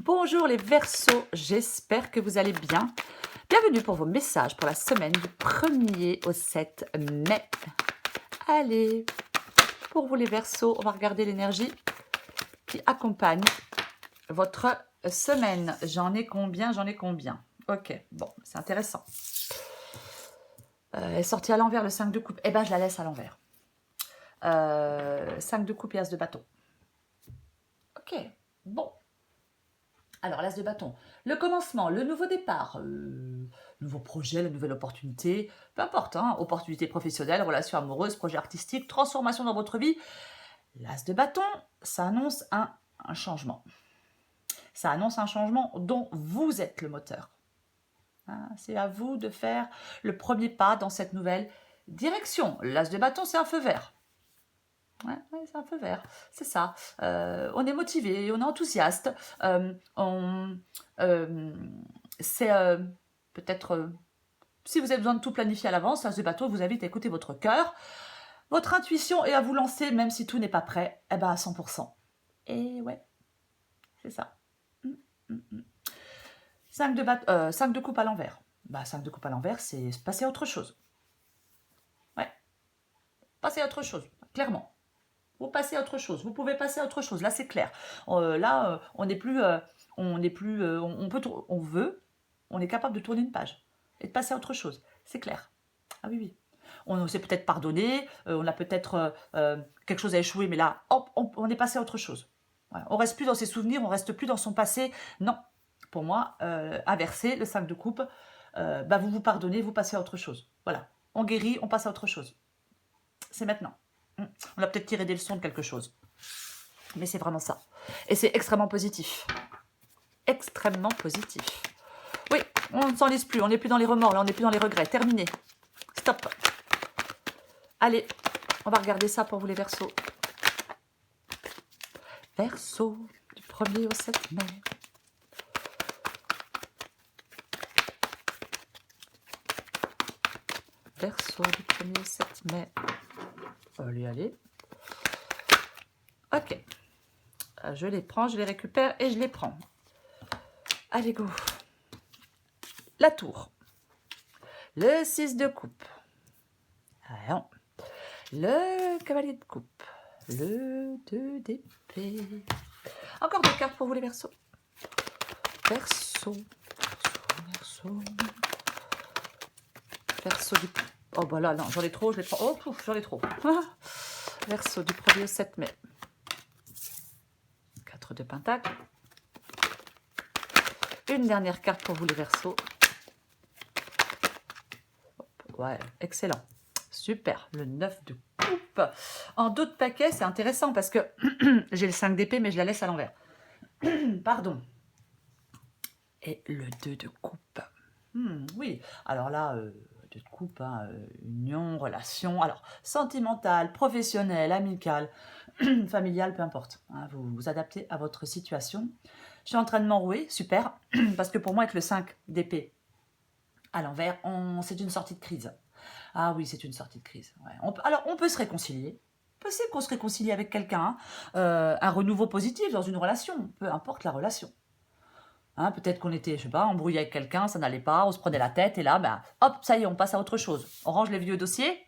Bonjour les Verseaux, j'espère que vous allez bien. Bienvenue pour vos messages pour la semaine du 1er au 7 mai. Allez, pour vous les Verseaux, on va regarder l'énergie qui accompagne votre semaine. J'en ai combien? Ok, bon, c'est intéressant. Elle est sortie à l'envers le 5 de coupe. Eh ben, je la laisse à l'envers. 5 de coupe et as de bâton. Ok, bon. Alors, l'as de bâton, le commencement, le nouveau départ, nouveau projet, la nouvelle opportunité, peu importe, hein, opportunité professionnelle, relation amoureuse, projet artistique, transformation dans votre vie. L'as de bâton, ça annonce un changement. Ça annonce un changement dont vous êtes le moteur. Hein, c'est à vous de faire le premier pas dans cette nouvelle direction. L'as de bâton, c'est un feu vert. Ouais, c'est un feu vert, c'est ça. On est motivé, on est enthousiaste. C'est peut-être, si vous avez besoin de tout planifier à l'avance, l'as de bâton vous invite à écouter votre cœur, votre intuition et à vous lancer, même si tout n'est pas prêt, eh ben à 100%. Et ouais, c'est ça. 5 de coupe à l'envers. 5 de coupe à l'envers, c'est passer à autre chose. Ouais, passer à autre chose, clairement. Vous passez à autre chose. Vous pouvez passer à autre chose. Là, c'est clair. Là, on n'est plus, on veut, on est capable de tourner une page et de passer à autre chose. C'est clair. Ah oui, oui. On s'est peut-être pardonné, on a peut-être quelque chose à échouer, mais là, hop, on est passé à autre chose. Voilà. On reste plus dans ses souvenirs, on reste plus dans son passé. Non, pour moi, inverser le 5 de coupe, vous vous pardonnez, vous passez à autre chose. Voilà. On guérit, on passe à autre chose. C'est maintenant. On a peut-être tiré des leçons de quelque chose. Mais c'est vraiment ça. Et c'est extrêmement positif. Extrêmement positif. Oui, on ne s'en laisse plus. On n'est plus dans les remords, là, on n'est plus dans les regrets. Terminé. Stop. Allez, on va regarder ça pour vous les Verseaux. Verseaux, du 1er au 7 mai. Verseaux, du 1er au 7 mai. Allez, allez. Ok. Je les prends, je les récupère et je les prends. Allez, go. La tour. Le 6 de coupe. Alors, le cavalier de coupe. Le 2 d'épée. Encore deux cartes pour vous les Verseaux. Verseau. Verseau du... Oh bah là, non, j'en ai trop, je les prends. Oh, pouf, j'en ai trop. Verseau du 1er au 7 mai. 4 de pentacle. Une dernière carte pour vous les Verseaux. Ouais, excellent. Super, le 9 de coupe. En dos de paquet, c'est intéressant parce que j'ai le 5 d'épée, mais je la laisse à l'envers. Pardon. Et le 2 de coupe. Oui, alors là, 2 de coupe, hein, union, relation, alors sentimentale, professionnelle, amicale, familiale, peu importe. Hein, vous vous adaptez à votre situation. Je suis en train de m'enrouer, super, parce que pour moi, avec le 5 d'épée à l'envers, c'est une sortie de crise. Ah oui, c'est une sortie de crise. Ouais. Alors, on peut se réconcilier. Possible qu'on se réconcilie avec quelqu'un. Un renouveau positif dans une relation, peu importe la relation. Hein, peut-être qu'on était, je sais pas, embrouillé avec quelqu'un, ça n'allait pas, on se prenait la tête, et là, hop, ça y est, on passe à autre chose. On range les vieux dossiers,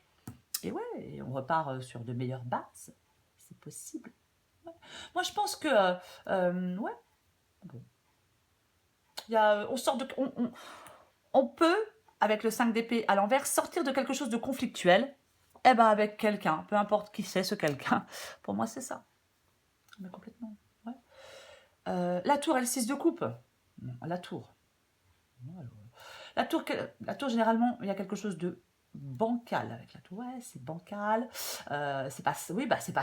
et ouais, et on repart sur de meilleures bases. C'est possible. Ouais. Moi, je pense que, ouais, bon. On sort de... On peut, avec le 5 d'épée à l'envers, sortir de quelque chose de conflictuel, avec quelqu'un, peu importe qui c'est ce quelqu'un. Pour moi, c'est ça. Mais complètement, ouais. La tour, elle 6 de coupe. Non, la tour. La tour, généralement, il y a quelque chose de bancal avec la tour. Ouais, c'est bancal. C'est pas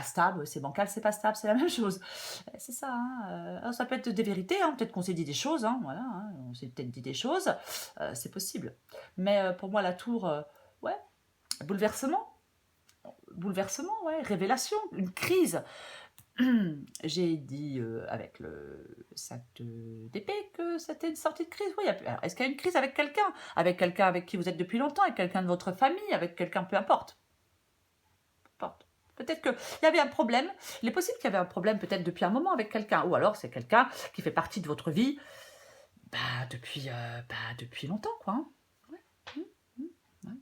stable. C'est bancal, c'est pas stable. C'est la même chose. C'est ça. Hein. Ça peut être des vérités. Hein. Peut-être qu'on s'est dit des choses. Hein. Voilà. Hein. On s'est peut-être dit des choses. C'est possible. Mais pour moi, la tour, ouais, bouleversement. Bouleversement, ouais. Révélation. Une crise. J'ai dit avec le 5 d'épée que c'était une sortie de crise. Oui, est-ce qu'il y a une crise avec quelqu'un? Avec quelqu'un avec qui vous êtes depuis longtemps, avec quelqu'un de votre famille, avec quelqu'un, peu importe. Peu importe. Peut-être qu'il y avait un problème. Il est possible qu'il y avait un problème peut-être depuis un moment avec quelqu'un. Ou alors c'est quelqu'un qui fait partie de votre vie depuis longtemps, quoi. Hein. Ouais. Ouais.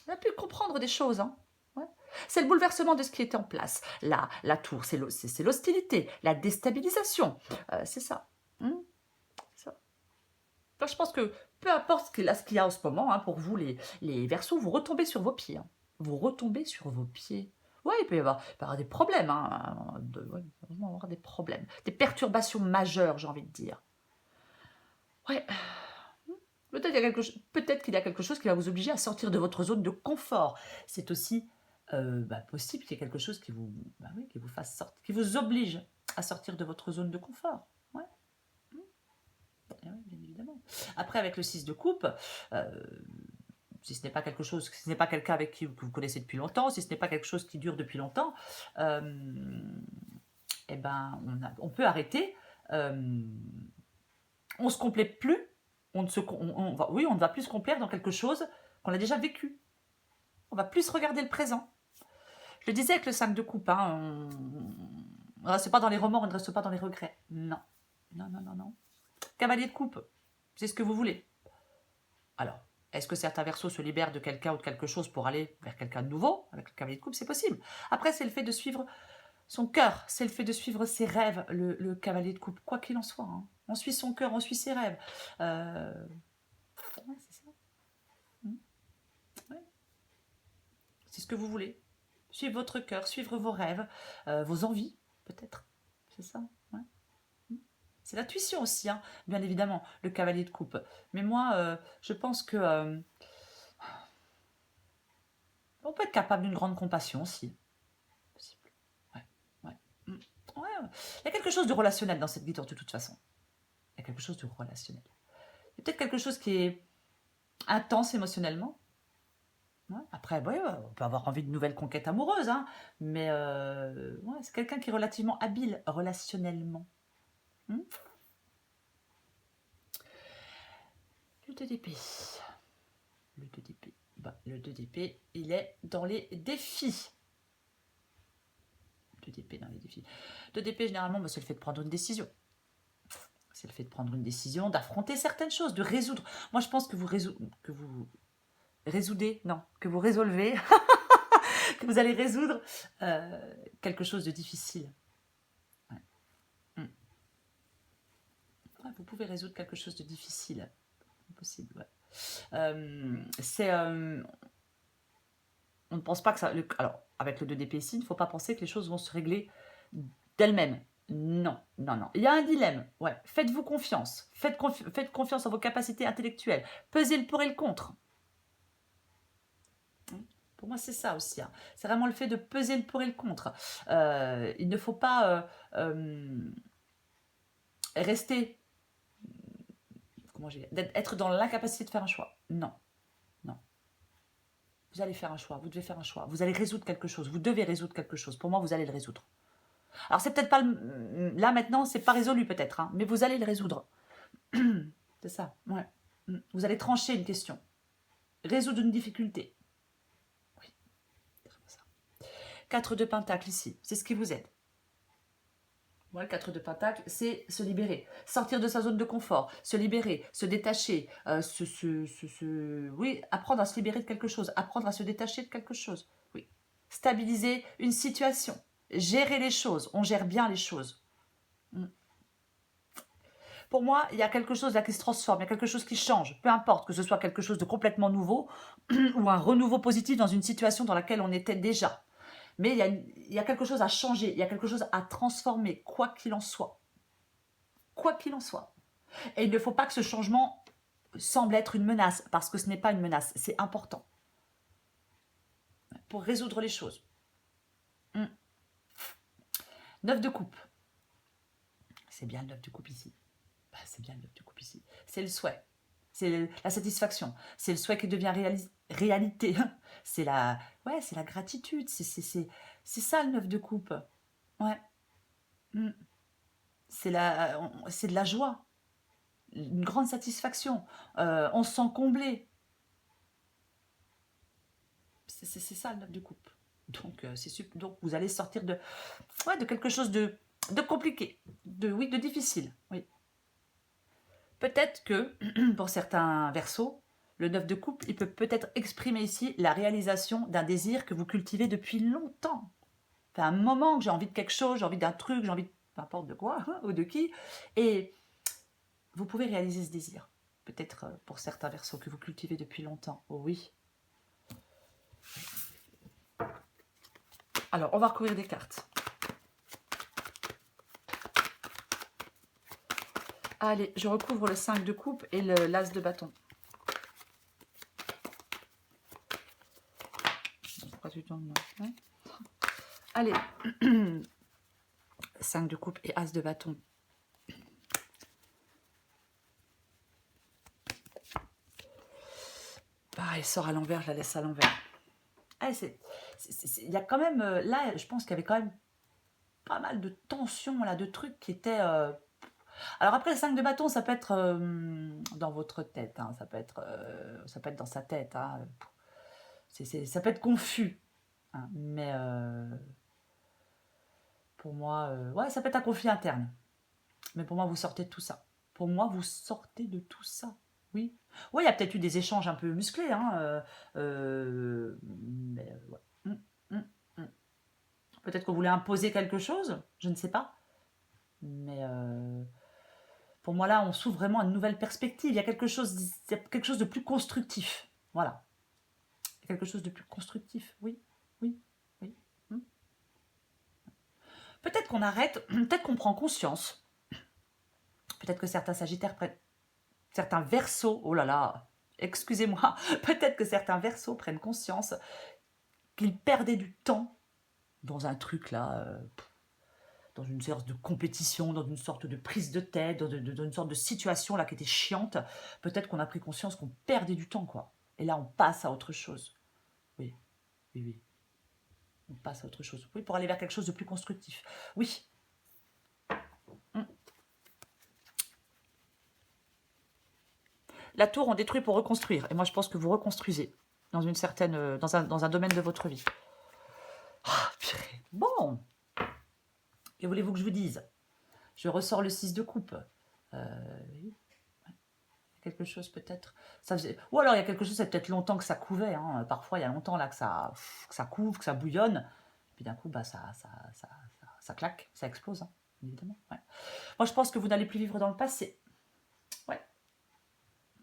On a pu comprendre des choses. Hein. Ouais. C'est le bouleversement de ce qui était en place. La tour, c'est l'hostilité, la déstabilisation. C'est ça. Ça. Enfin, je pense que peu importe ce qu'il y a en ce moment, hein, pour vous, les Verseaux, vous retombez sur vos pieds. Hein. Vous retombez sur vos pieds. Ouais, il peut y avoir des problèmes. Hein, ouais, il va y avoir des problèmes. Des perturbations majeures, j'ai envie de dire. Ouais. Peut-être qu'il y a quelque chose qui va vous obliger à sortir de votre zone de confort. C'est aussi possible qu'il y ait quelque chose qui vous fasse sortir, qui vous oblige à sortir de votre zone de confort. Ouais. Et oui, bien évidemment. Après, avec le 6 de coupe, si ce n'est pas quelque chose, si ce n'est pas quelqu'un avec qui vous connaissez depuis longtemps, si ce n'est pas quelque chose qui dure depuis longtemps, on peut arrêter. On ne se complète plus. On ne va plus se complaire dans quelque chose qu'on a déjà vécu. On va plus regarder le présent. Je le disais avec le 5 de coupe, hein, on ne reste pas dans les remords, on ne reste pas dans les regrets. Non. Non. Cavalier de coupe, c'est ce que vous voulez. Alors, est-ce que certains Verseaux se libèrent de quelqu'un ou de quelque chose pour aller vers quelqu'un de nouveau avec le cavalier de coupe? C'est possible. Après, c'est le fait de suivre son cœur, c'est le fait de suivre ses rêves, le cavalier de coupe, quoi qu'il en soit. Hein. On suit son cœur, on suit ses rêves. Ouais, c'est ça. Ouais. C'est ce que vous voulez. Suivre votre cœur, suivre vos rêves, vos envies, peut-être. C'est ça. Ouais. C'est l'intuition aussi, hein, bien évidemment, le cavalier de coupe. Mais moi, je pense que on peut être capable d'une grande compassion aussi. Possible. Ouais. Ouais. Il y a quelque chose de relationnel dans cette guitare de toute façon. Il y a quelque chose de relationnel. Il y a peut-être quelque chose qui est intense émotionnellement. Ouais. Après, on peut avoir envie de nouvelles conquêtes amoureuses, hein, mais c'est quelqu'un qui est relativement habile relationnellement. Le 2 d'épée. Le 2 d'épée. Le 2 d'épée, il est dans les défis. Le 2 d'épée dans les défis. Le 2 d'épée, généralement, c'est le fait de prendre une décision. C'est le fait de prendre une décision, d'affronter certaines choses, de résoudre. Moi, je pense que vous résoudez, non, que vous résolvez, que vous allez résoudre quelque chose de difficile. Ouais. Ouais, vous pouvez résoudre quelque chose de difficile. C'est possible, ouais. On ne pense pas que ça... Alors, avec le 2 d'épée ici, il ne faut pas penser que les choses vont se régler d'elles-mêmes. Non. Il y a un dilemme. Ouais. Faites-vous confiance. Faites confiance en vos capacités intellectuelles. Pesez le pour et le contre. Pour moi, c'est ça aussi. Hein. C'est vraiment le fait de peser le pour et le contre. Il ne faut pas rester... être dans l'incapacité de faire un choix. Non. Vous allez faire un choix, vous devez faire un choix. Vous allez résoudre quelque chose, vous devez résoudre quelque chose. Pour moi, vous allez le résoudre. Alors, c'est peut-être pas... Là, maintenant, c'est pas résolu peut-être, hein, mais vous allez le résoudre. C'est ça, ouais. Vous allez trancher une question. Résoudre une difficulté. Oui, c'est ça. 4 de Pentacle ici, c'est ce qui vous aide. Moi, le 4 de Pentacle, c'est se libérer, sortir de sa zone de confort, se libérer, se détacher, oui, apprendre à se libérer de quelque chose, apprendre à se détacher de quelque chose, oui. Stabiliser une situation, gérer les choses, on gère bien les choses. Pour moi, il y a quelque chose là qui se transforme, il y a quelque chose qui change, peu importe que ce soit quelque chose de complètement nouveau ou un renouveau positif dans une situation dans laquelle on était déjà. Mais il y a quelque chose à changer, il y a quelque chose à transformer, quoi qu'il en soit. Quoi qu'il en soit. Et il ne faut pas que ce changement semble être une menace, parce que ce n'est pas une menace, c'est important. Pour résoudre les choses. 9 de coupe. C'est bien le 9 de coupe ici. C'est bien le 9 de coupe ici. C'est le souhait. C'est la satisfaction. C'est le souhait qui devient réalité. C'est la gratitude. C'est ça le 9 de coupe. Ouais. C'est de la joie. Une grande satisfaction. On se sent comblé. C'est ça le 9 de coupe. Donc, donc vous allez sortir de, ouais, de quelque chose de compliqué, oui, de difficile. Oui. Peut-être que pour certains versos, le 9 de coupe, il peut peut-être exprimer ici la réalisation d'un désir que vous cultivez depuis longtemps. Enfin, un moment que j'ai envie de quelque chose, j'ai envie d'un truc, j'ai envie de peu importe de quoi ou de qui, et vous pouvez réaliser ce désir. Peut-être pour certains versos que vous cultivez depuis longtemps. Oh oui. Alors, on va recouvrir des cartes. Allez, je recouvre le 5 de coupe et l'as de bâton. Pas du tout, ouais. Allez, 5 de coupe et as de bâton. Pareil, sort à l'envers, je la laisse à l'envers. Il y a quand même, là, je pense qu'il y avait quand même pas mal de tensions, là, de trucs qui étaient... Alors après, le 5 de bâton, ça peut être dans votre tête, hein, ça peut être dans sa tête, hein. Ça peut être confus, hein, mais pour moi, ouais, ça peut être un conflit interne. Mais pour moi, vous sortez de tout ça. Pour moi, vous sortez de tout ça. Oui. Oui, il y a peut-être eu des échanges un peu musclés, hein, mais ouais. Peut-être qu'on voulait imposer quelque chose, je ne sais pas. Mais pour moi, là, on s'ouvre vraiment à une nouvelle perspective. Il y a quelque chose de plus constructif. Voilà. Quelque chose de plus constructif. Oui, oui, oui. Peut-être qu'on arrête, peut-être qu'on prend conscience. Peut-être que certains Sagittaires prennent, certains Verseaux, oh là là, excusez-moi, peut-être que certains Verseaux prennent conscience qu'ils perdaient du temps dans un truc là, dans une sorte de compétition, dans une sorte de prise de tête, dans une sorte de situation là qui était chiante. Peut-être qu'on a pris conscience qu'on perdait du temps, quoi. Et là, on passe à autre chose. Oui, oui, oui. On passe à autre chose. Oui, pour aller vers quelque chose de plus constructif. Oui. La tour, on détruit pour reconstruire. Et moi, je pense que vous reconstruisez dans une certaine, dans un domaine de votre vie. Ah, purée. Bon. Que voulez-vous que je vous dise? Je ressors le 6 de coupe. Oui. Quelque chose peut-être. Ou alors il y a quelque chose, c'est peut-être longtemps que ça couvait. Hein. Parfois, il y a longtemps là que ça couvre, que ça bouillonne. Et puis d'un coup, bah, ça claque, ça explose, hein, évidemment. Ouais. Moi, je pense que vous n'allez plus vivre dans le passé. Ouais.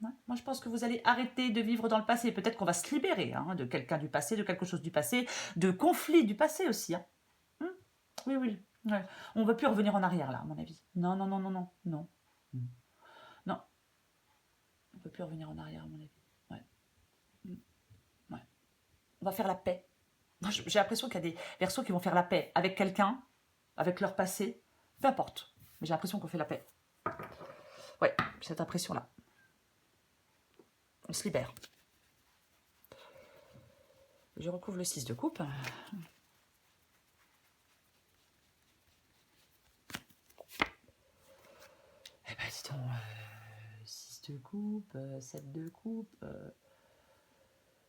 Moi, je pense que vous allez arrêter de vivre dans le passé. Peut-être qu'on va se libérer, hein, de quelqu'un du passé, de quelque chose du passé, de conflits du passé aussi. Hein. Oui, oui. Ouais. On ne veut plus revenir en arrière, là, à mon avis. Non, non, non, non, non, non. Non. On ne peut plus revenir en arrière, à mon avis. Ouais. Ouais. On va faire la paix. J'ai l'impression qu'il y a des Verseaux qui vont faire la paix avec quelqu'un, avec leur passé. Peu importe. Mais j'ai l'impression qu'on fait la paix. Ouais, cette impression-là. On se libère. Je recouvre le 6 de coupe. Eh ben, dis donc, 6 de coupe, 7 de coupe,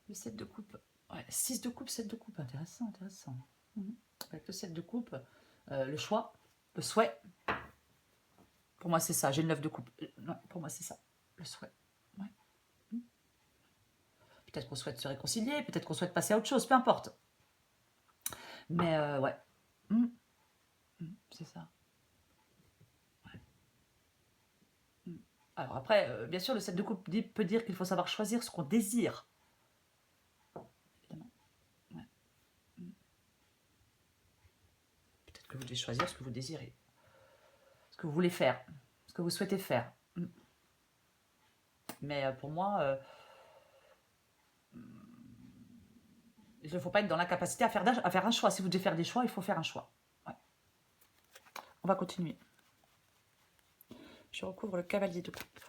le 7 de coupe. Ouais, 6 de coupe, 7 de coupe, intéressant, intéressant. Avec le 7 de coupe, le choix, le souhait. Pour moi, c'est ça, j'ai le 9 de coupe. Non, pour moi, c'est ça, le souhait. Ouais. Peut-être qu'on souhaite se réconcilier, peut-être qu'on souhaite passer à autre chose, peu importe. Mais ouais, c'est ça. Ouais. Alors après, bien sûr, le 7 de coupe peut dire qu'il faut savoir choisir ce qu'on désire. Évidemment. Ouais. Peut-être que vous devez choisir ce que vous désirez. Ce que vous voulez faire. Ce que vous souhaitez faire. Mais pour moi, il ne faut pas être dans l'incapacité à faire un choix. Si vous devez faire des choix, il faut faire un choix. Ouais. On va continuer. Je recouvre le cavalier de coupe.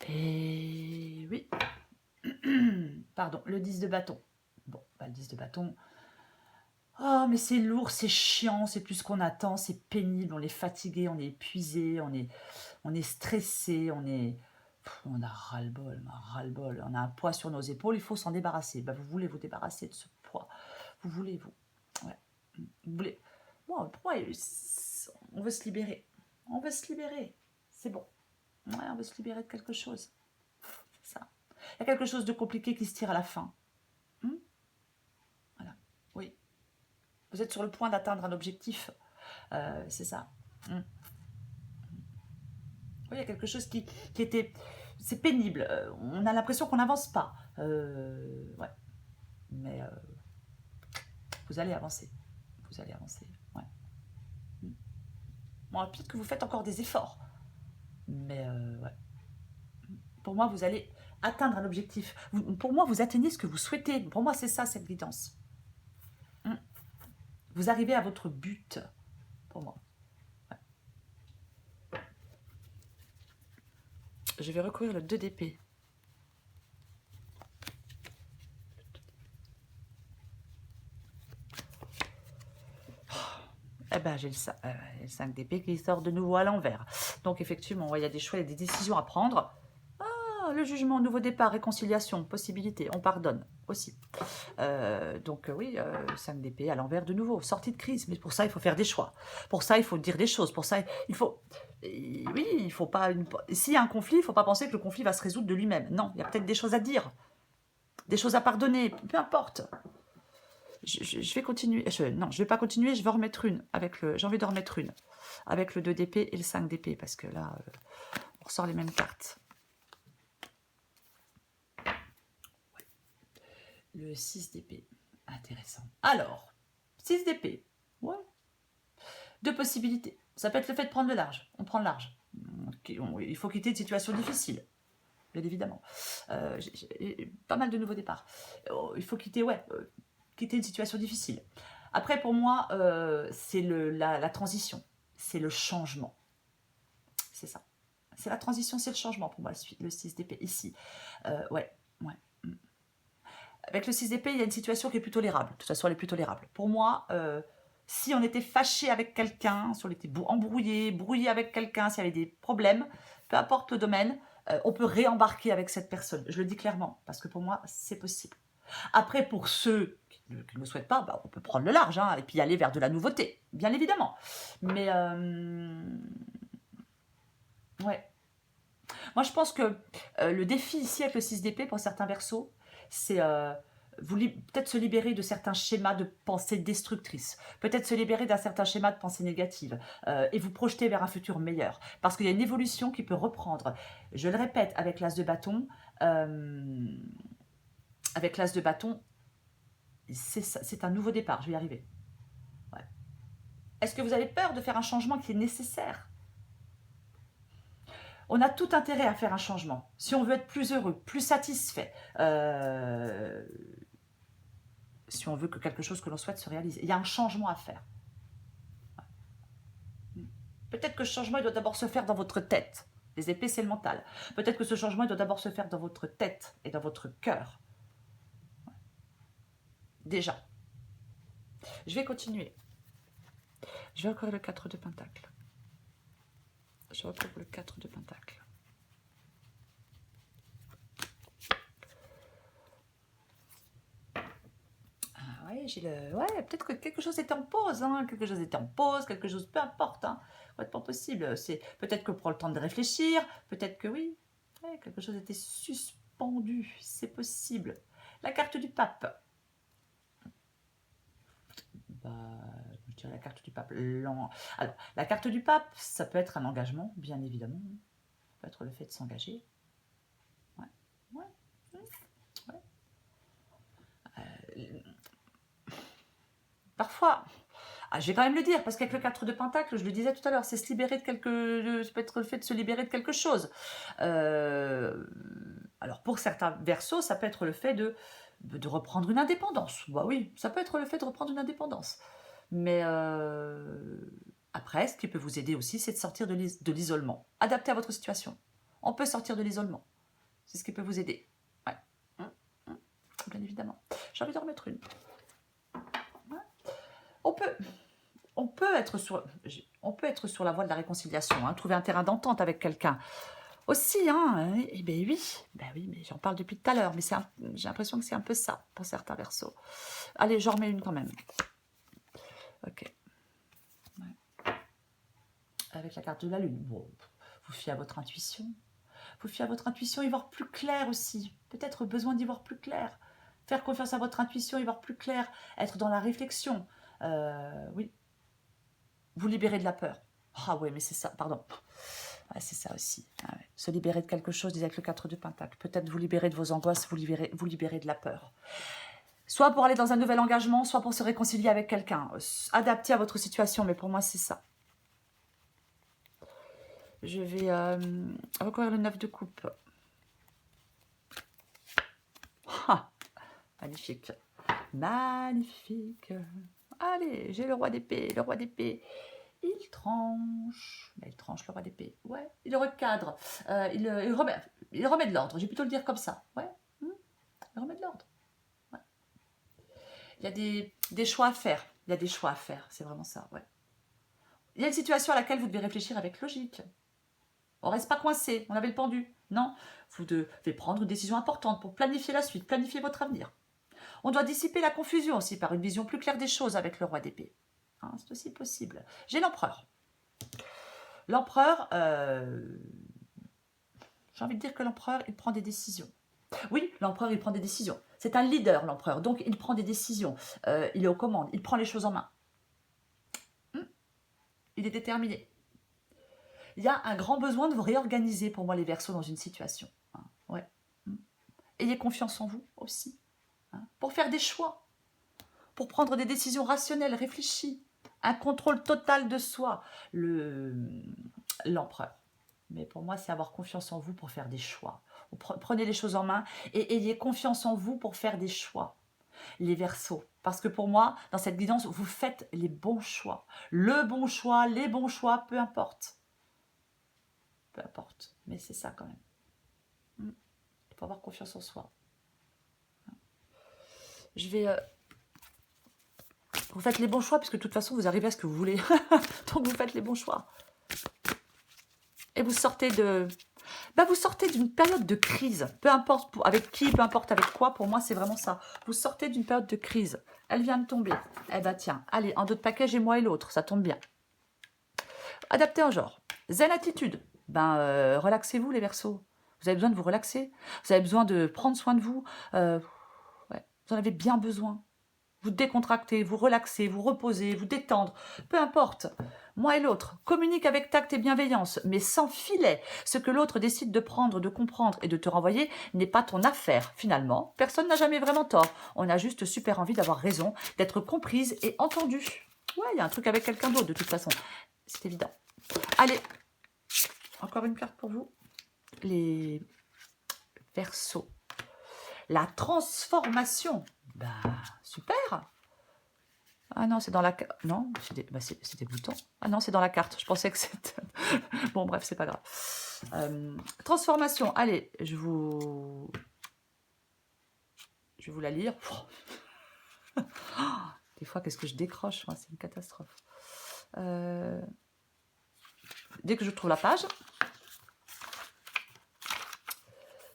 Et oui. Pardon, le 10 de bâton. Bon, bah, le 10 de bâton. Oh, mais c'est lourd, c'est chiant, c'est plus qu'on attend, c'est pénible, on est fatigué, on est épuisé, on est stressé, on est... On a ras-le-bol, on a un poids sur nos épaules, il faut s'en débarrasser. Bah, vous voulez vous débarrasser de ce poids. Vous voulez, vous. Ouais. Vous voulez. Bon, pourquoi on veut se libérer. On veut se libérer. C'est bon. Ouais, on veut se libérer de quelque chose. C'est ça. Il y a quelque chose de compliqué qui se tire à la fin. Voilà. Oui. Vous êtes sur le point d'atteindre un objectif. C'est ça. Oui, il y a quelque chose qui était... C'est pénible. On a l'impression qu'on n'avance pas. Ouais. Mais vous allez avancer. Vous allez avancer. Ouais. Bon, peut-être que vous faites encore des efforts. Mais ouais. Pour moi, vous allez atteindre un objectif. Pour moi, vous atteignez ce que vous souhaitez. Pour moi, c'est ça, cette guidance. Vous arrivez à votre but. Pour moi. Ouais. Je vais recourir le 2 d'épée. Eh ben, j'ai le 5 d'épée qui sort de nouveau à l'envers. Donc, effectivement, il y a des choix, il y a des décisions à prendre. Ah, le jugement, nouveau départ, réconciliation, possibilité, on pardonne aussi. Donc, oui, 5 d'épée à l'envers de nouveau, sortie de crise. Mais pour ça, il faut faire des choix. Pour ça, il faut dire des choses. Pour ça, il faut... Oui, il faut pas... S'il y a un conflit, il ne faut pas penser que le conflit va se résoudre de lui-même. Non, il y a peut-être des choses à dire. Des choses à pardonner, peu importe. Je vais continuer. Non, je ne vais pas continuer, je vais en remettre une. J'ai envie de remettre une. Avec le 2 d'épée et le 5 d'épée, parce que là, on ressort les mêmes cartes. Ouais. Le 6 d'épée. Intéressant. Alors, 6 d'épée. Ouais. Deux possibilités. Ça peut être le fait de prendre le large. On prend le large. Il faut quitter une situation difficile. Bien évidemment. J'ai pas mal de nouveaux départs. Il faut quitter, quitter une situation difficile. Après, pour moi, c'est la transition. C'est le changement. C'est ça. C'est la transition, c'est le changement pour moi, le 6 d'épée ici. Ouais. Avec le 6 d'épée, il y a une situation qui est plus tolérable. De toute façon, elle est plus tolérable. Pour moi, si on était fâché avec quelqu'un, si on était brouillé avec quelqu'un, s'il y avait des problèmes, peu importe le domaine, on peut réembarquer avec cette personne. Je le dis clairement, parce que pour moi, c'est possible. Après, pour ceux qui ne le souhaitent pas, on peut prendre le large, et puis aller vers de la nouveauté, bien évidemment. Mais, ouais. Moi, je pense que le défi ici avec le 6 d'épée, pour certains versos, c'est peut-être se libérer de certains schémas de pensée destructrice, peut-être se libérer d'un certain schéma de pensée négative et vous projeter vers un futur meilleur. Parce qu'il y a une évolution qui peut reprendre. Je le répète, avec l'as de bâton, c'est un nouveau départ, je vais y arriver. Ouais. Est-ce que vous avez peur de faire un changement qui est nécessaire ? On a tout intérêt à faire un changement. Si on veut être plus heureux, plus satisfait, si on veut que quelque chose que l'on souhaite se réalise, il y a un changement à faire. Peut-être que ce changement il doit d'abord se faire dans votre tête. Les épées, c'est le mental. Peut-être que ce changement il doit d'abord se faire dans votre tête et dans votre cœur. Déjà. Je vais continuer. Je vais encore le 4 de Pentacle. Je retrouve le 4 de Pentacle. Ah ouais, peut-être que quelque chose était en pause, quelque chose était en pause, quelque chose, peu importe, pas possible. C'est peut-être que prend le temps de réfléchir, peut-être que oui, quelque chose était suspendu, c'est possible. La carte du pape. Je dirais la carte du pape. Alors, la carte du pape, ça peut être un engagement, bien évidemment. Ça peut être le fait de s'engager. Parfois, je vais quand même le dire, parce qu'avec le 4 de Pentacle, je le disais tout à l'heure, c'est se libérer ça peut être le fait de se libérer de quelque chose. Alors, pour certains versos, ça peut être le fait de reprendre une indépendance. Bah oui, ça peut être le fait de reprendre une indépendance. Mais après, ce qui peut vous aider aussi, c'est de sortir de l'isolement. Adapté à votre situation. On peut sortir de l'isolement. C'est ce qui peut vous aider. Ouais. Bien évidemment. J'ai envie d'en remettre une. Ouais. On peut être sur la voie de la réconciliation, trouver un terrain d'entente avec quelqu'un. Aussi, hein, ben oui, mais j'en parle depuis tout à l'heure, mais j'ai l'impression que c'est un peu ça pour certains Verseaux. Allez, j'en remets une quand même. Ok. Ouais. Avec la carte de la Lune. Bon, vous fiez à votre intuition. Vous fiez à votre intuition, y voir plus clair aussi. Peut-être besoin d'y voir plus clair. Faire confiance à votre intuition, y voir plus clair. Être dans la réflexion. Oui. Vous libérer de la peur. Ah ouais, mais c'est ça, pardon. Ouais, c'est ça aussi. Ah ouais. Se libérer de quelque chose, avec le 4 de Pentacle. Peut-être vous libérer de vos angoisses, vous libérer de la peur. Soit pour aller dans un nouvel engagement, soit pour se réconcilier avec quelqu'un. Adapté à votre situation, mais pour moi, c'est ça. Je vais recouvrir le 9 de coupe. Ah, magnifique. Magnifique. Allez, j'ai le roi d'épée. Le roi d'épée, il tranche. Il tranche le roi d'épée. Ouais, il recadre. Il remet de l'ordre. Je vais plutôt le dire comme ça. Ouais, il remet de l'ordre. Ouais. Il y a des choix à faire. Il y a des choix à faire. C'est vraiment ça, ouais. Il y a une situation à laquelle vous devez réfléchir avec logique. On ne reste pas coincé. On avait le pendu. Non, vous devez prendre une décision importante pour planifier la suite, planifier votre avenir. On doit dissiper la confusion aussi par une vision plus claire des choses avec le roi d'épée. Hein, c'est aussi possible. J'ai l'empereur. L'empereur, j'ai envie de dire que l'empereur, il prend des décisions. Oui, l'empereur, il prend des décisions. C'est un leader, l'empereur. Donc, il prend des décisions. Il est aux commandes. Il prend les choses en main. Il est déterminé. Il y a un grand besoin de vous réorganiser, pour moi, les Verseaux, dans une situation. Hein, ouais. Ayez confiance en vous aussi. Hein, pour faire des choix. Pour prendre des décisions rationnelles, réfléchies. Un contrôle total de soi. L'empereur. Mais pour moi, c'est avoir confiance en vous pour faire des choix. Prenez les choses en main et ayez confiance en vous pour faire des choix. Les Verseaux. Parce que pour moi, dans cette guidance, vous faites les bons choix. Le bon choix, les bons choix, peu importe. Peu importe. Mais c'est ça quand même. Il faut avoir confiance en soi. Je vais... Vous faites les bons choix, puisque de toute façon, vous arrivez à ce que vous voulez. Donc, vous faites les bons choix. Et vous sortez de... vous sortez d'une période de crise. Peu importe avec qui, peu importe avec quoi, pour moi, c'est vraiment ça. Vous sortez d'une période de crise. Elle vient de tomber. Eh ben tiens, allez, un d'autres paquets, j'ai moi et l'autre. Ça tombe bien. Adapté en genre. Zen attitude. Relaxez-vous, les Verseaux. Vous avez besoin de vous relaxer. Vous avez besoin de prendre soin de vous. Ouais, vous en avez bien besoin. Vous décontractez, vous relaxez, vous reposez, vous détendre, peu importe. Moi et l'autre, communique avec tact et bienveillance, mais sans filet. Ce que l'autre décide de prendre, de comprendre et de te renvoyer n'est pas ton affaire, finalement. Personne n'a jamais vraiment tort. On a juste super envie d'avoir raison, d'être comprise et entendue. Ouais, il y a un truc avec quelqu'un d'autre, de toute façon. C'est évident. Allez, encore une carte pour vous. Les Verseaux. La transformation. Super. Ah non, c'est dans la... Non, c'est des boutons. Ah non, c'est dans la carte. Je pensais que c'était... Bon, bref, c'est pas grave. Transformation. Allez, je vais vous la lire. Des fois, qu'est-ce que je décroche? C'est une catastrophe. Dès que je trouve la page.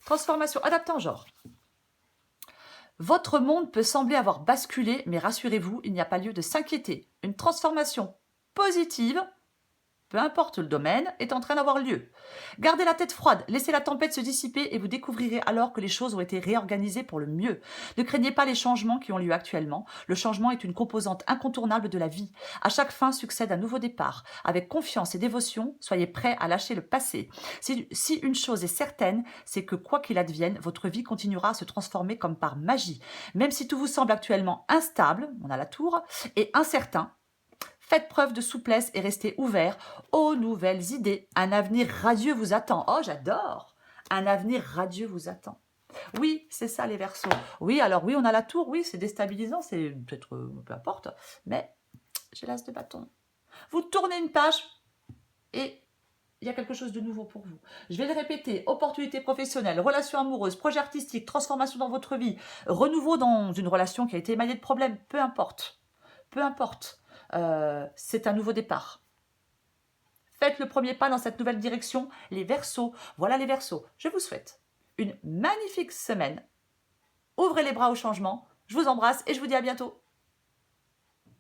Transformation. Adapté en genre. Votre monde peut sembler avoir basculé, mais rassurez-vous, il n'y a pas lieu de s'inquiéter. Une transformation positive, peu importe le domaine, est en train d'avoir lieu. Gardez la tête froide, laissez la tempête se dissiper et vous découvrirez alors que les choses ont été réorganisées pour le mieux. Ne craignez pas les changements qui ont lieu actuellement. Le changement est une composante incontournable de la vie. À chaque fin succède un nouveau départ. Avec confiance et dévotion, soyez prêts à lâcher le passé. Si une chose est certaine, c'est que quoi qu'il advienne, votre vie continuera à se transformer comme par magie. Même si tout vous semble actuellement instable, on a la tour, et incertain, faites preuve de souplesse et restez ouvert aux nouvelles idées. Un avenir radieux vous attend. Oh, j'adore! Un avenir radieux vous attend. Oui, c'est ça les Verseaux. Oui, alors oui, on a la tour. Oui, c'est déstabilisant. C'est peut-être peu importe. Mais j'ai l'as de bâton. Vous tournez une page et il y a quelque chose de nouveau pour vous. Je vais le répéter. Opportunité professionnelle, relation amoureuse, projet artistique, transformation dans votre vie, renouveau dans une relation qui a été émaillée de problèmes. Peu importe. Peu importe. C'est un nouveau départ. Faites le premier pas dans cette nouvelle direction. Les Verseaux, voilà les Verseaux. Je vous souhaite une magnifique semaine. Ouvrez les bras au changement. Je vous embrasse et je vous dis à bientôt.